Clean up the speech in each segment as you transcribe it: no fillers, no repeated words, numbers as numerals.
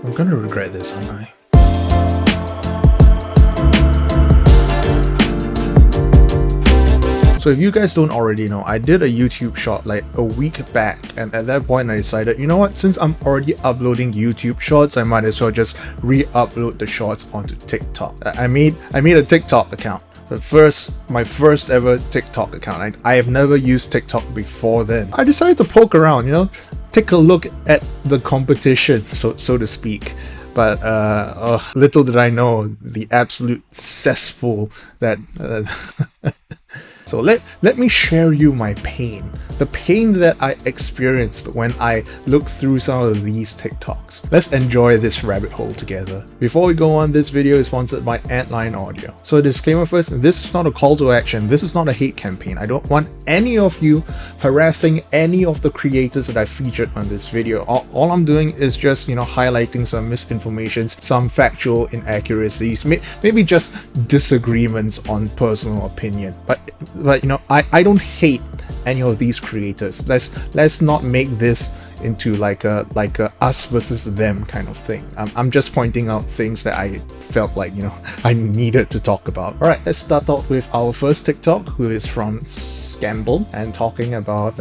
I'm gonna regret this, aren't I? So if you guys don't already know, I did a YouTube short like a week back, and at that point I decided, you know what, since I'm already uploading YouTube shorts, I might as well just re-upload the shorts onto TikTok. I made a TikTok account. My first ever TikTok account. I have never used TikTok before then. I decided to poke around, you know, take a look at the competition, so to speak. But little did I know the absolute cesspool that So let me share you my pain. The pain that I experienced when I looked through some of these TikToks. Let's enjoy this rabbit hole together. Before we go on, this video is sponsored by Antline Audio. So a disclaimer first, this is not a call to action. This is not a hate campaign. I don't want any of you harassing any of the creators that I featured on this video. All I'm doing is just, you know, highlighting some misinformations, some factual inaccuracies, maybe just disagreements on personal opinion. But you know, I don't hate any of these creators. Let's not make this into like a us versus them kind of thing. I'm just pointing out things that I felt like, you know, I needed to talk about. All right, let's start off with our first TikTok, who is from Scamble, and talking about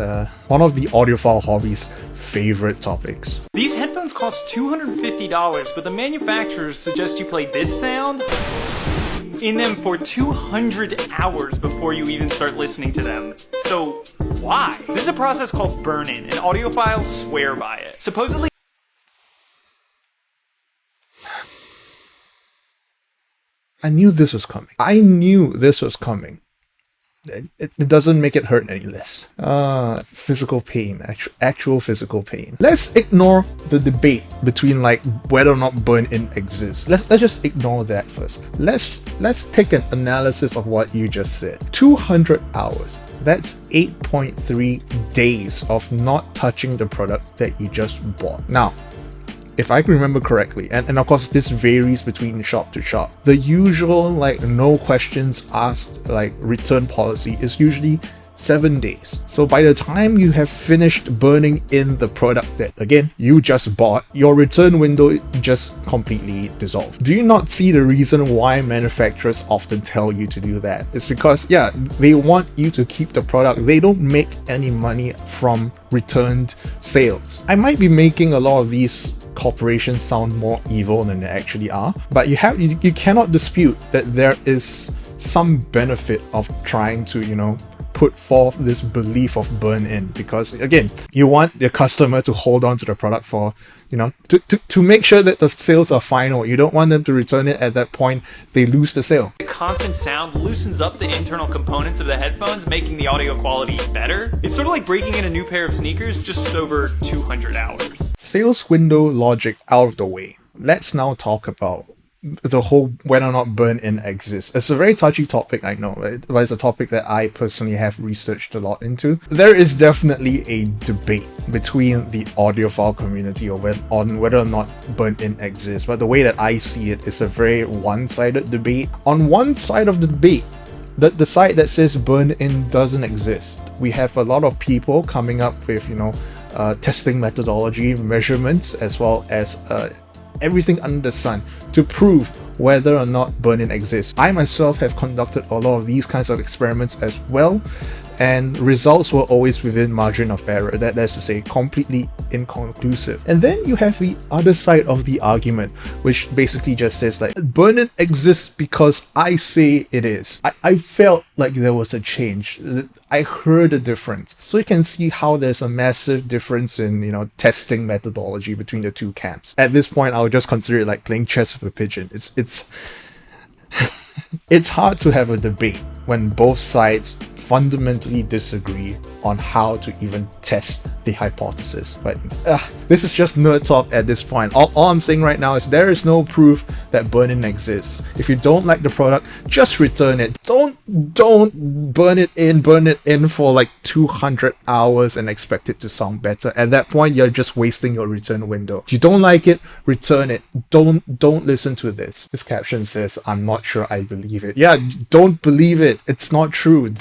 one of the audiophile hobby's favorite topics. These headphones cost $250, but the manufacturers suggest you play this sound in them for 200 hours before you even start listening to them. So why? This is a process called burn-in, and audiophiles swear by it. Supposedly, I knew this was coming. It doesn't make it hurt any less. Physical pain, actual physical pain. Let's ignore the debate between like whether or not burn-in exists. Let's just ignore that first. Let's take an analysis of what you just said. 200 hours. That's 8.3 days of not touching the product that you just bought. Now, if I can remember correctly, and of course this varies between shop to shop, the usual like no questions asked like return policy is usually 7 days. So by the time you have finished burning in the product that again you just bought, your return window just completely dissolved. Do you not see the reason why manufacturers often tell you to do that? It's because, yeah, they want you to keep the product. They don't make any money from returned sales. I might be making a lot of these corporations sound more evil than they actually are, but you cannot dispute that there is some benefit of trying to, you know, put forth this belief of burn-in, because again, you want your customer to hold on to the product for, you know, to make sure that the sales are final. You don't want them to return it at that point they lose the sale. the constant sound loosens up the internal components of the headphones, making the audio quality better. It's sort of like breaking in a new pair of sneakers just over 200 hours. Sales window logic out of the way. Let's now talk about the whole whether or not burn-in exists. It's a very touchy topic, I know, but it's a topic that I personally have researched a lot into. There is definitely a debate between the audiophile community on whether or not burn-in exists, but the way that I see it is a very one-sided debate. On one side of the debate, the side that says burn-in doesn't exist, we have a lot of people coming up with, you know, testing methodology, measurements, as well as everything under the sun to prove whether or not burn-in exists. I myself have conducted a lot of these kinds of experiments as well, and results were always within margin of error. That's to say, completely inconclusive. And then you have the other side of the argument, which basically just says like, burn-in exists because I say it is. I felt like there was a change. I heard a difference. So you can see how there's a massive difference in, you know, testing methodology between the two camps. At this point, I would just consider it like playing chess with a pigeon. It's it's hard to have a debate when both sides fundamentally disagree on how to even test the hypothesis. But this is just nerd talk at this point. All I'm saying right now is there is no proof that burn-in exists. If you don't like the product, just return it. Don't burn it in for like 200 hours and expect it to sound better. At that point, you're just wasting your return window. If you don't like it, return it. Don't listen to this. This caption says, "I'm not sure I believe it." Yeah, don't believe it. It's not true.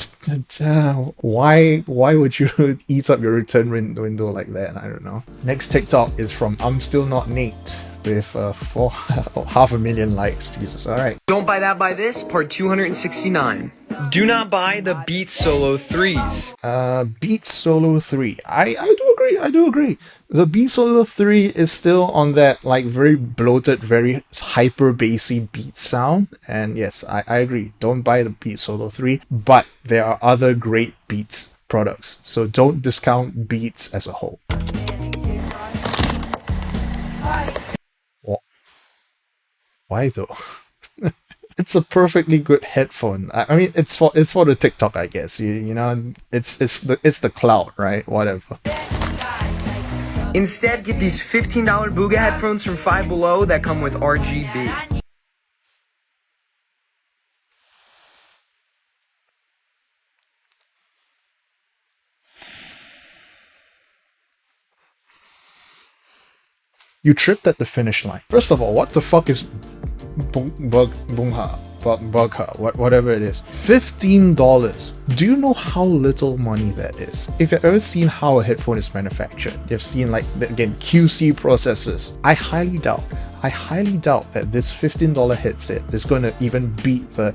Why would you eat up your return window like that? I don't know. Next TikTok is from I'm Still Not Nate. with half a million likes. Jesus, alright. Don't buy that, buy this, part 269. Do not buy the Beats Solo 3s. Beats Solo 3. I do agree. The Beats Solo 3 is still on that like very bloated, very hyper bassy beat sound. And yes, I agree. Don't buy the Beats Solo 3, but there are other great Beats products. So don't discount Beats as a whole. Why though? It's a perfectly good headphone. I mean, it's for the TikTok, I guess. You know, it's the clout, right? Whatever. Instead, get these $15 Booga headphones from Five Below that come with RGB. You tripped at the finish line. First of all, what the fuck is Bugha, whatever it is, $15. Do you know how little money that is? If you've ever seen how a headphone is manufactured, you've seen like again QC processes. I highly doubt that this $15 headset is going to even beat the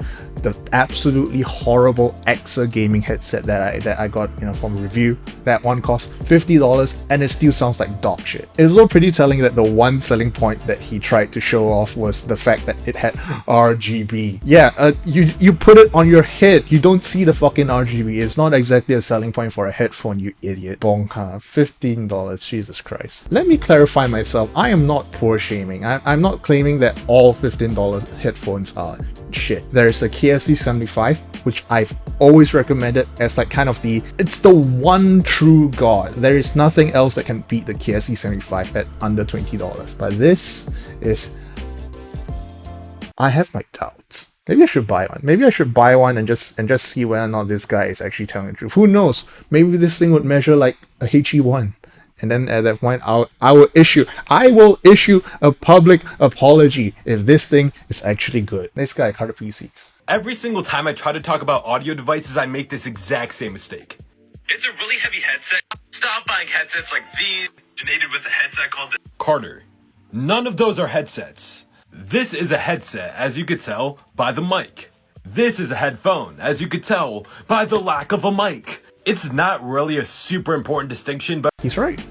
absolutely horrible Exa gaming headset that I got, you know, from review. That one cost $50 and it still sounds like dog shit. It's also pretty telling that the one selling point that he tried to show off was the fact that it had RGB. Yeah, you put it on your head, you don't see the fucking RGB. It's not exactly a selling point for a headphone, you idiot. Bongha, $15, Jesus Christ. Let me clarify myself, I am not poor shaming. I'm not claiming that all $15 headphones are shit. There's a KSC75, which I've always recommended as like kind of it's the one true god. There is nothing else that can beat the KSC75 at under $20. But this is, I have my doubts. Maybe I should buy one. Maybe I should buy one and just see whether or not this guy is actually telling the truth. Who knows? Maybe this thing would measure like a HE1. And then at that point, I will issue a public apology if this thing is actually good. Next guy, Carter PCs. Every single time I try to talk about audio devices, I make this exact same mistake. It's a really heavy headset. Stop buying headsets like these. Originated with a headset called the Carter, none of those are headsets. This is a headset, as you could tell by the mic. This is a headphone, as you could tell by the lack of a mic. It's not really a super important distinction, but He's right.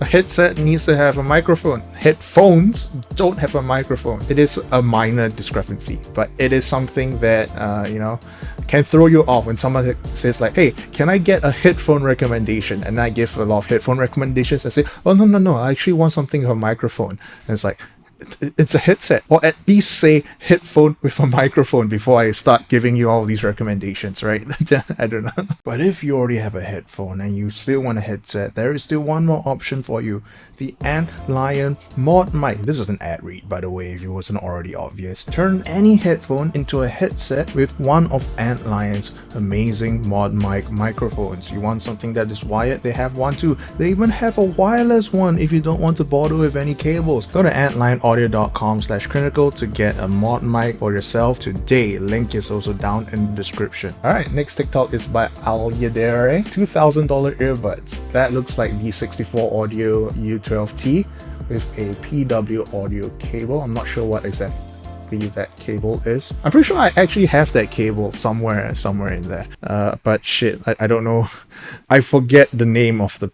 A headset needs to have a microphone. Headphones don't have a microphone. It is a minor discrepancy, but it is something that, you know, can throw you off when someone says like, hey, can I get a headphone recommendation? And I give a lot of headphone recommendations. I say, oh, no, I actually want something with a microphone. And it's like, it's a headset, or at least say headphone with a microphone before I start giving you all these recommendations, right? I don't know. But if you already have a headphone and you still want a headset, there is still one more option for you. The Antlion Mod Mic. This is an ad read, by the way, if it wasn't already obvious. Turn any headphone into a headset with one of Antlion's amazing Mod Mic microphones. You want something that is wired? They have one too. They even have a wireless one if you don't want to bother with any cables. Go to antlionaudio.com/crinacle to get a Mod Mic for yourself today. Link is also down in the description. Alright, next TikTok is by Alyadere. $2,000 earbuds. That looks like the 64 Audio U12T with a PW audio cable. I'm not sure what exactly that cable is. I'm pretty sure I actually have that cable somewhere in there. But shit, I don't know. I forget the name of the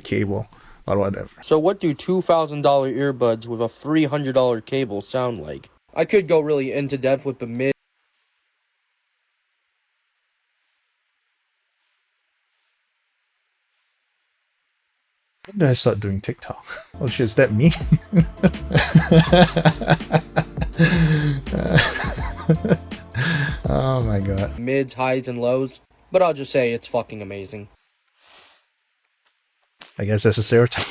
cable. Or whatever. So what do $2,000 earbuds with a $300 cable sound like? I could go really into depth with the mid. When did I start doing TikTok? Oh shit, is that me? Oh my god. Mids, highs, and lows. But I'll just say it's fucking amazing. I guess that's a stereotype.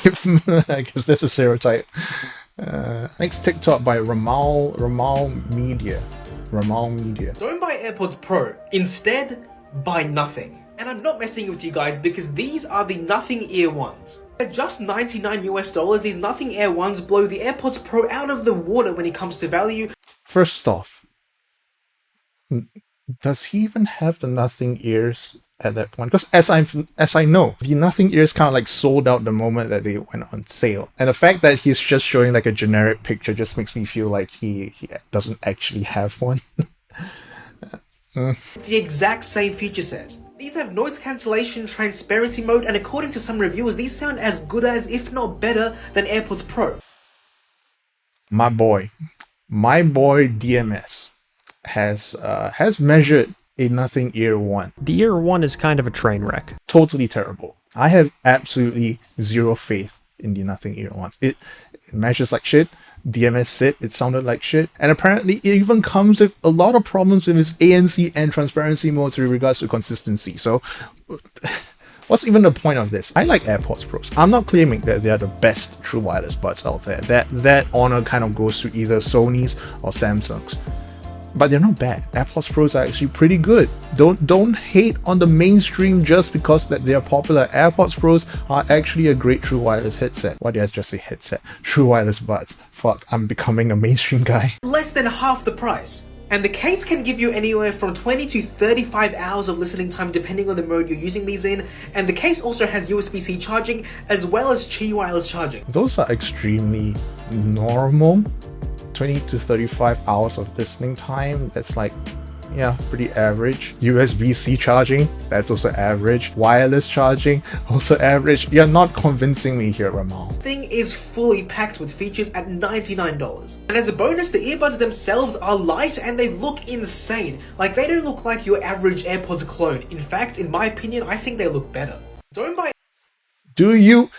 Next TikTok by Ramal Media. Don't buy AirPods Pro. Instead, buy nothing. And I'm not messing with you guys because these are the Nothing Ear ones. At just $99 US, these Nothing Ear ones blow the AirPods Pro out of the water when it comes to value. First off, does he even have the Nothing Ears at that point, because as I know, the Nothing Ears kind of like sold out the moment that they went on sale, and the fact that he's just showing like a generic picture just makes me feel like he doesn't actually have one. The exact same feature set. These have noise cancellation, transparency mode, and according to some reviewers, these sound as good as, if not better, than AirPods Pro. My boy DMS has measured a Nothing Ear 1. The Ear 1 is kind of a train wreck. Totally terrible. I have absolutely zero faith in the Nothing Ear 1s. It measures like shit. DMS said it sounded like shit, and apparently it even comes with a lot of problems with its ANC and transparency modes with regards to consistency. So what's even the point of this? I like AirPods Pros. I'm not claiming that they are the best true wireless buds out there. That honor kind of goes to either Sony's or Samsung's. But they're not bad. AirPods Pros are actually pretty good. Don't hate on the mainstream just because that they are popular. AirPods Pros are actually a great true wireless headset. Why did I just say headset? True wireless buds. Fuck, I'm becoming a mainstream guy. Less than half the price. And the case can give you anywhere from 20 to 35 hours of listening time depending on the mode you're using these in. And the case also has USB-C charging as well as Qi wireless charging. Those are extremely normal. 20 to 35 hours of listening time, that's like, yeah, pretty average. USB-C charging, that's also average. Wireless charging, also average. You're not convincing me here, Ramal. Thing is fully packed with features at $99. And as a bonus, the earbuds themselves are light and they look insane. Like, they don't look like your average AirPods clone. In fact, in my opinion, I think they look better. Don't buy. Do you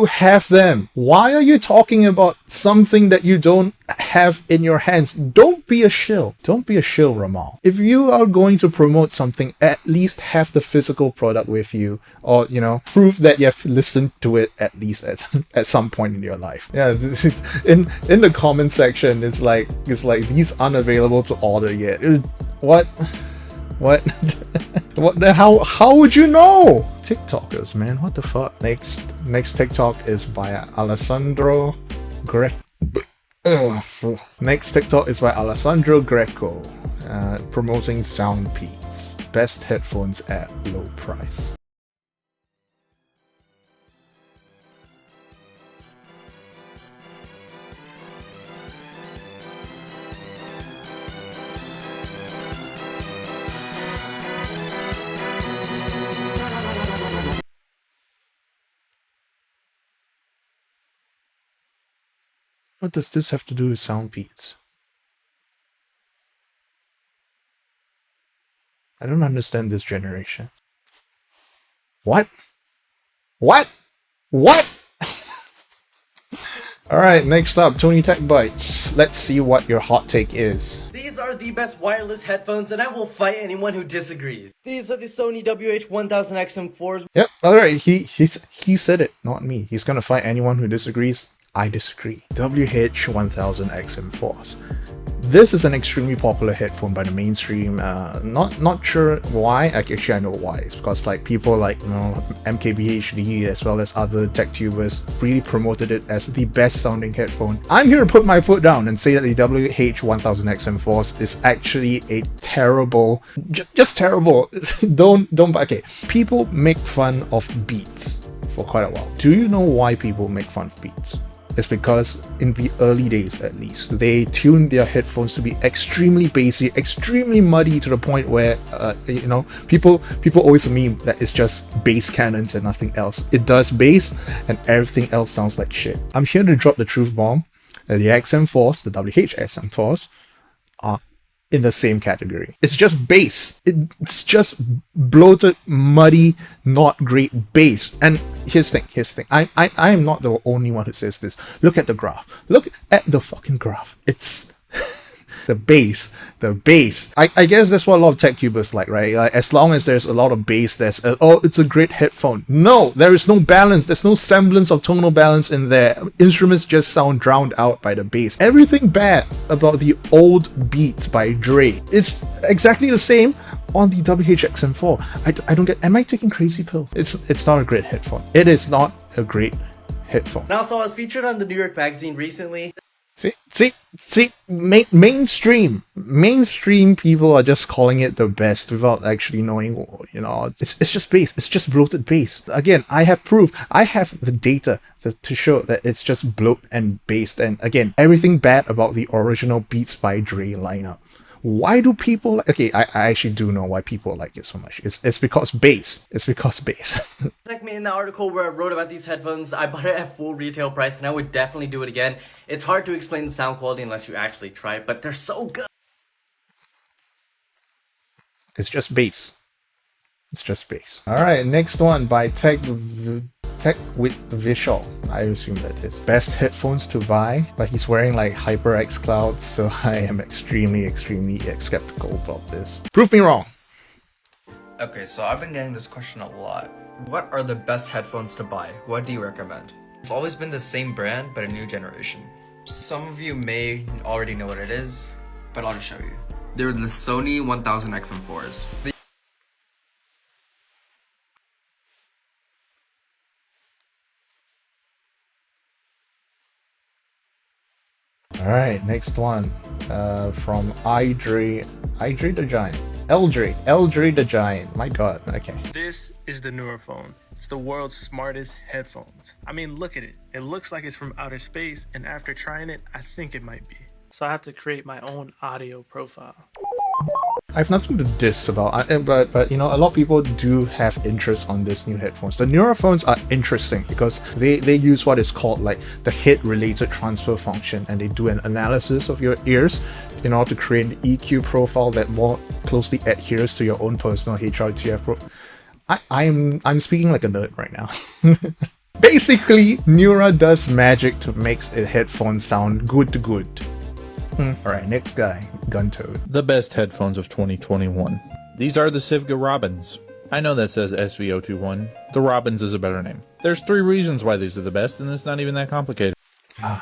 have them? Why are you talking about something that you don't have in your hands? Don't be a shill. Don't be a shill, Ramal. If you are going to promote something, at least have the physical product with you, or, you know, prove that you have listened to it at least at some point in your life. Yeah, in the comment section, it's like these unavailable to order yet. What? What? What the hell? How would you know? TikTokers, man, what the fuck? Next TikTok is by Alessandro Next TikTok is by Alessandro Greco, promoting Soundpeats, best headphones at low price. What does this have to do with Soundpeats? I don't understand this generation. What? What? What? Alright, next up, Tony Tech Bites. Let's see what your hot take is. These are the best wireless headphones, and I will fight anyone who disagrees. These are the Sony WH-1000XM4s. Yep, alright, he said it, not me. He's gonna fight anyone who disagrees. I disagree. WH-1000XM4s. This is an extremely popular headphone by the mainstream. Not sure why. Actually, I know why. It's because like people like, you know, MKBHD as well as other tech tubers really promoted it as the best sounding headphone. I'm here to put my foot down and say that the WH-1000XM4s is actually a terrible, just terrible. don't. Okay, people make fun of Beats for quite a while. Do you know why people make fun of Beats? It's because in the early days, at least, they tuned their headphones to be extremely bassy, extremely muddy, to the point where you know, people always meme that it's just bass cannons and nothing else. It does bass and everything else sounds like shit. I'm here to drop the truth bomb. The XM4s, the WH-XM4s, are in the same category. It's just bass. It's just bloated, muddy, not great bass. And here's the thing. I am not the only one who says this. Look at the graph. Look at the fucking graph. It's the bass. I guess that's what a lot of tech tubers like, right? Like, as long as there's a lot of bass, there's oh, it's a great headphone. No, there is no balance. There's no semblance of tonal balance in there. Instruments just sound drowned out by the bass. Everything bad about the old Beats by Dre, it's exactly the same on the WH-XM4. I don't get. Am I taking crazy pill? It's not a great headphone. It is not a great headphone. And also, I was featured on the New York Magazine recently. Mainstream people are just calling it the best without actually knowing, you know, it's just bass. It's just bloated bass. Again, I have proof. I have the data to show that it's just bloat and bass. And again, everything bad about the original Beats by Dre lineup. Why do people okay, I actually do know why people like it so much. It's because bass. It's because bass. Like me in the article where I wrote about these headphones, I bought it at full retail price and I would definitely do it again. It's hard to explain the sound quality unless you actually try it, but they're so good. It's just bass. It's just bass. Alright, next one by Tech with Visual. I assume that is best headphones to buy, but he's wearing like HyperX Clouds, so I am extremely skeptical about this. Prove me wrong. Okay, so I've been getting this question a lot. What are the best headphones to buy? What do you recommend? It's always been the same brand, but a new generation. Some of you may already know what it is, but I'll just show you. They're the Sony 1000 XM4s. Alright, next one from Eldre the Giant. Eldre the Giant. My god, okay. This is the Neurophone. It's the world's smartest headphones. I mean, look at it. It looks like it's from outer space, and after trying it, I think it might be. So I have to create my own audio profile. I have nothing to diss about, but you know, a lot of people do have interest on this new headphones. The Neurophones are interesting because they use what is called like the head-related transfer function, and they do an analysis of your ears in order to create an EQ profile that more closely adheres to your own personal HRTF pro. I'm speaking like a nerd right now. Basically, Neura does magic to make a headphone sound good to good. Alright, next guy, Guntoad. The best headphones of 2021. These are the Sivga Robins. I know that says SV021. The Robins is a better name. There's 3 reasons why these are the best, and it's not even that complicated. I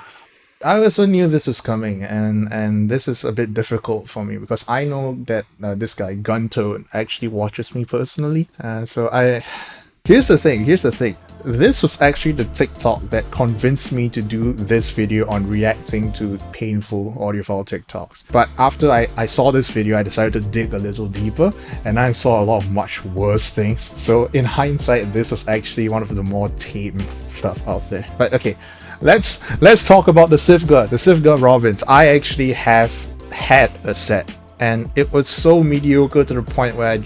also knew this was coming, and this is a bit difficult for me because I know that this guy, Guntoad, actually watches me personally. Here's the thing. This was actually the TikTok that convinced me to do this video on reacting to painful audiophile TikToks. But after I saw this video, I decided to dig a little deeper, and I saw a lot of much worse things. So in hindsight, this was actually one of the more tame stuff out there. But okay, let's talk about the Sivga Robins. I actually have had a set, and it was so mediocre to the point where I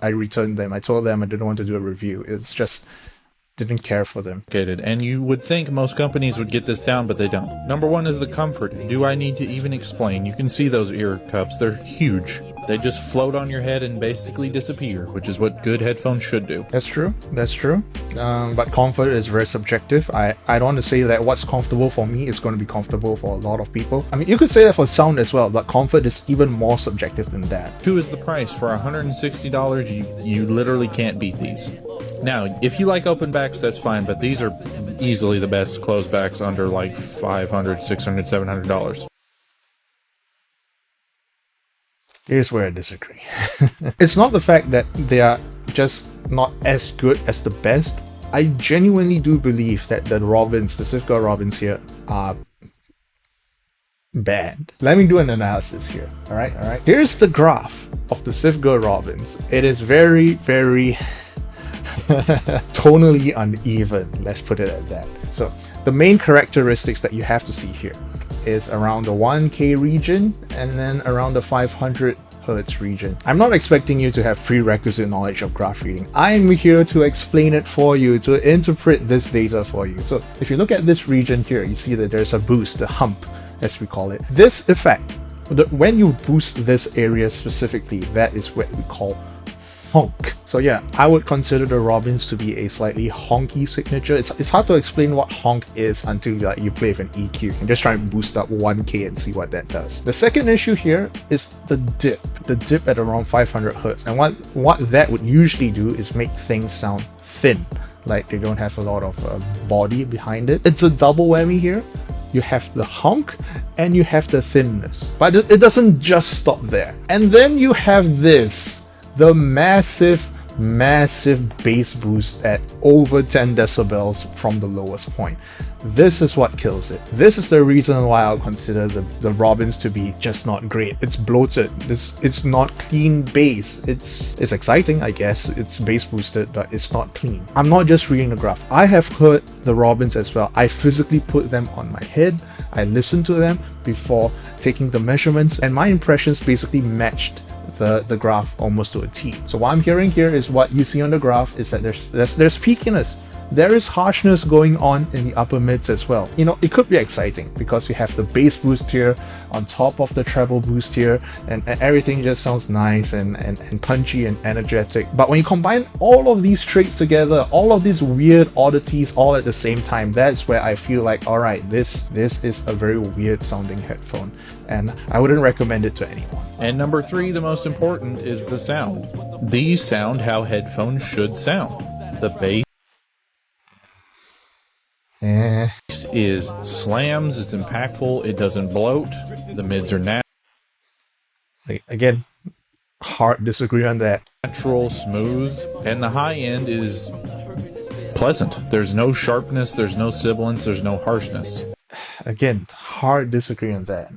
I returned them. I told them I didn't want to do a review. It's just didn't care for them. And you would think most companies would get this down, but they don't. Number 1 is the comfort. Do I need to even explain? You can see those ear cups. They're huge. They just float on your head and basically disappear, which is what good headphones should do. That's true. But comfort is very subjective. I don't want to say that what's comfortable for me is going to be comfortable for a lot of people. I mean, you could say that for sound as well, but comfort is even more subjective than that. 2 is the price. For $160, you literally can't beat these. Now, if you like open backs, that's fine, but these are easily the best closed backs under like $500, $600, $700. Here's where I disagree. It's not the fact that they are just not as good as the best. I genuinely do believe that the Sivga Robins here are bad. Let me do an analysis here. Alright. Here's the graph of the Sivga Robins. It is very tonally uneven, let's put it at that. So the main characteristics that you have to see here is around the 1K region and then around the 500 Hertz region. I'm not expecting you to have prerequisite knowledge of graph reading. I'm here to explain it for you, to interpret this data for you. So if you look at this region here, you see that there's a boost, a hump as we call it. This effect, when you boost this area specifically, that is what we call honk. So yeah, I would consider the Robins to be a slightly honky signature. It's hard to explain what honk is until you play with an EQ and just try and boost up 1K and see what that does. The second issue here is the dip at around 500 Hertz, and what that would usually do is make things sound thin, like they don't have a lot of body behind it. It's a double whammy here. You have the honk and you have the thinness, but it doesn't just stop there. And then you have this, the massive massive bass boost at over 10 decibels from the lowest point. This is what kills it. This is the reason why I'll consider the Robbins to be just not great. It's bloated. It's not clean bass. It's exciting, I guess. It's bass boosted, but it's not clean. I'm not just reading the graph. I have heard the Robbins as well. I physically put them on my head. I listened to them before taking the measurements, and my impressions basically matched the graph almost to a T. So what I'm hearing here is what you see on the graph is that there's peakiness. There is harshness going on in the upper mids as well. You know, it could be exciting because you have the bass boost here on top of the treble boost here, and everything just sounds nice and punchy and energetic. But when you combine all of these traits together, all of these weird oddities all at the same time, that's where I feel like, all right, this is a very weird sounding headphone, and I wouldn't recommend it to anyone. And number 3, the most important, is the sound. These sound how headphones should sound. The bass is slams, it's impactful, it doesn't bloat, the mids are again, hard disagree on that. Natural, smooth, and the high end is pleasant. There's no sharpness, there's no sibilance, there's no harshness. Again, hard disagree on that.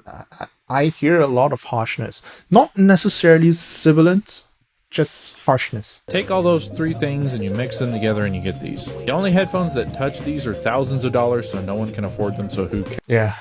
I hear a lot of harshness, not necessarily sibilance, just harshness. Take all those 3 things and you mix them together and you get these. The only headphones that touch these are thousands of dollars, so no one can afford them, so who cares? Yeah,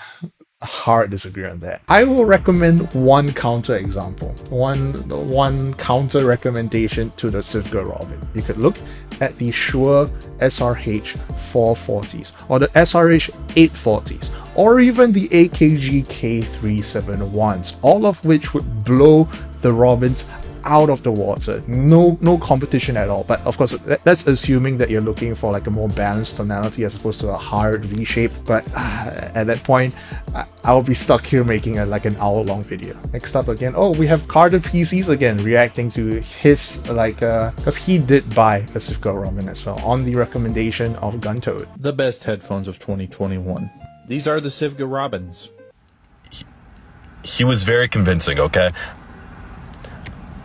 hard disagree on that. I will recommend one counter example, one counter recommendation to the Sivga Robin. You could look at the Shure SRH 440s or the SRH 840s or even the AKG K371s, all of which would blow the Robins out of the water. No competition at all. But of course, that's assuming that you're looking for like a more balanced tonality as opposed to a hard V shape. But at that point, I'll be stuck here making like an hour-long video. Next up again, oh, we have Carter PCs again reacting to his because he did buy a Sivga Robin as well on the recommendation of Guntoad. The best headphones of 2021. These are the Sivga Robins. He was very convincing, okay?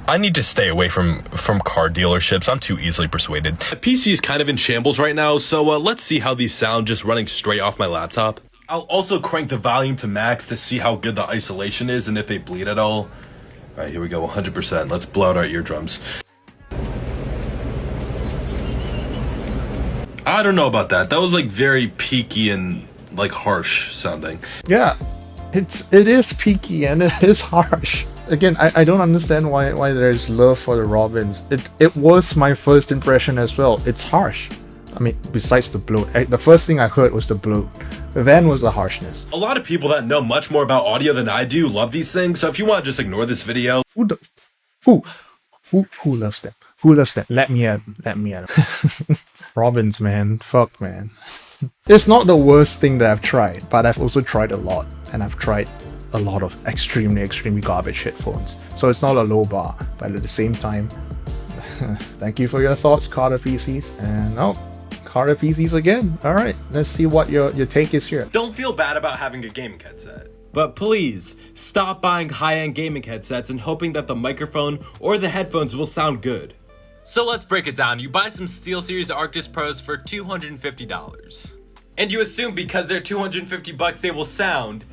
I need to stay away from car dealerships. I'm too easily persuaded. The PC is kind of in shambles right now, so let's see how these sound just running straight off my laptop. I'll also crank the volume to max to see how good the isolation is and if they bleed at all. Alright, here we go, 100%. Let's blow out our eardrums. I don't know about that. That was like very peaky and like harsh sounding. Yeah, it is peaky and it is harsh. Again, I don't understand why there's love for the Robins. It was my first impression as well. It's harsh. I mean, besides the bloat, the first thing I heard was the bloat. Then was the harshness. A lot of people that know much more about audio than I do love these things, so if you want to just ignore this video... Who loves them? Who loves them? Let me at them. Robins, man. Fuck, man. It's not the worst thing that I've tried, but I've also tried a lot. And I've tried a lot of extremely garbage headphones. So it's not a low bar, but at the same time, thank you for your thoughts, Carter PCs. And oh, Carter PCs again. Alright, let's see what your take is here. Don't feel bad about having a gaming headset. But please, stop buying high-end gaming headsets and hoping that the microphone or the headphones will sound good. So let's break it down. You buy some SteelSeries Arctis Pros for $250. And you assume because they're $250 they will sound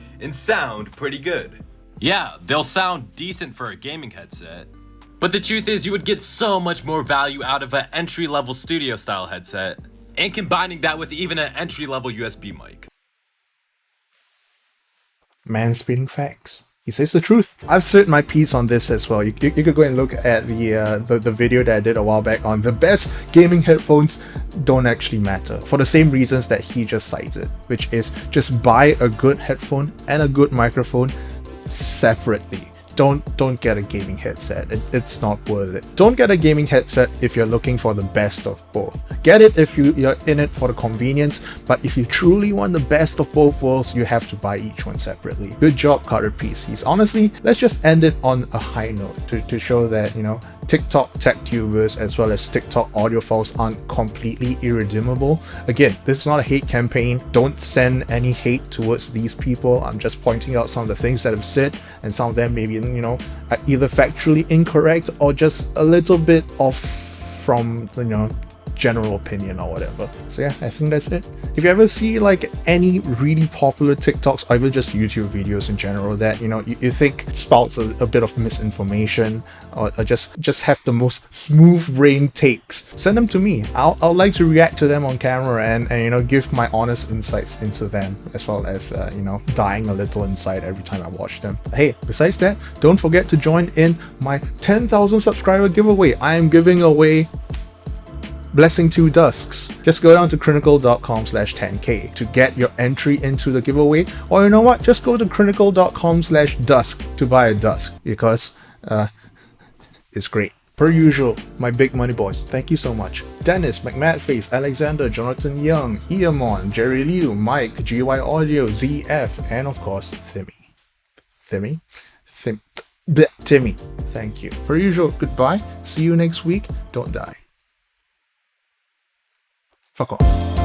pretty good. Yeah, they'll sound decent for a gaming headset. But the truth is you would get so much more value out of an entry-level studio style headset, and combining that with even an entry-level USB mic. Mansplaining facts. He says the truth. I've said my piece on this as well. You could go and look at the video that I did a while back on the best gaming headphones don't actually matter for the same reasons that he just cited, which is just buy a good headphone and a good microphone separately. Don't get a gaming headset. It's not worth it. Don't get a gaming headset if you're looking for the best of both. Get it if you're in it for the convenience, but if you truly want the best of both worlds, you have to buy each one separately. Good job, Carter PCs. Honestly, let's just end it on a high note to show that, you know, TikTok tech tubers as well as TikTok audiophiles aren't completely irredeemable. Again, this is not a hate campaign. Don't send any hate towards these people. I'm just pointing out some of the things that I've said, and some of them maybe, you know, are either factually incorrect or just a little bit off from, you know, general opinion or whatever. So yeah, I think that's it. If you ever see like any really popular TikToks or even just YouTube videos in general that, you know, you think spouts a bit of misinformation or just have the most smooth brain takes, send them to me. I'll like to react to them on camera and you know, give my honest insights into them, as well as you know, dying a little inside every time I watch them. Hey, besides that, don't forget to join in my 10,000 subscriber giveaway. I am giving away Blessing 2 Dusks. Just go down to crinacle.com/10k to get your entry into the giveaway, or you know what, just go to crinacle.com/dusk to buy a dusk, because it's great. Per usual, my big money boys, thank you so much. Dennis, McMadface, Alexander, Jonathan Young, Iamon, Jerry Liu, Mike, GY Audio, ZF, and of course, Timmy. Thank you. Per usual, goodbye. See you next week. Don't die. Fuck off.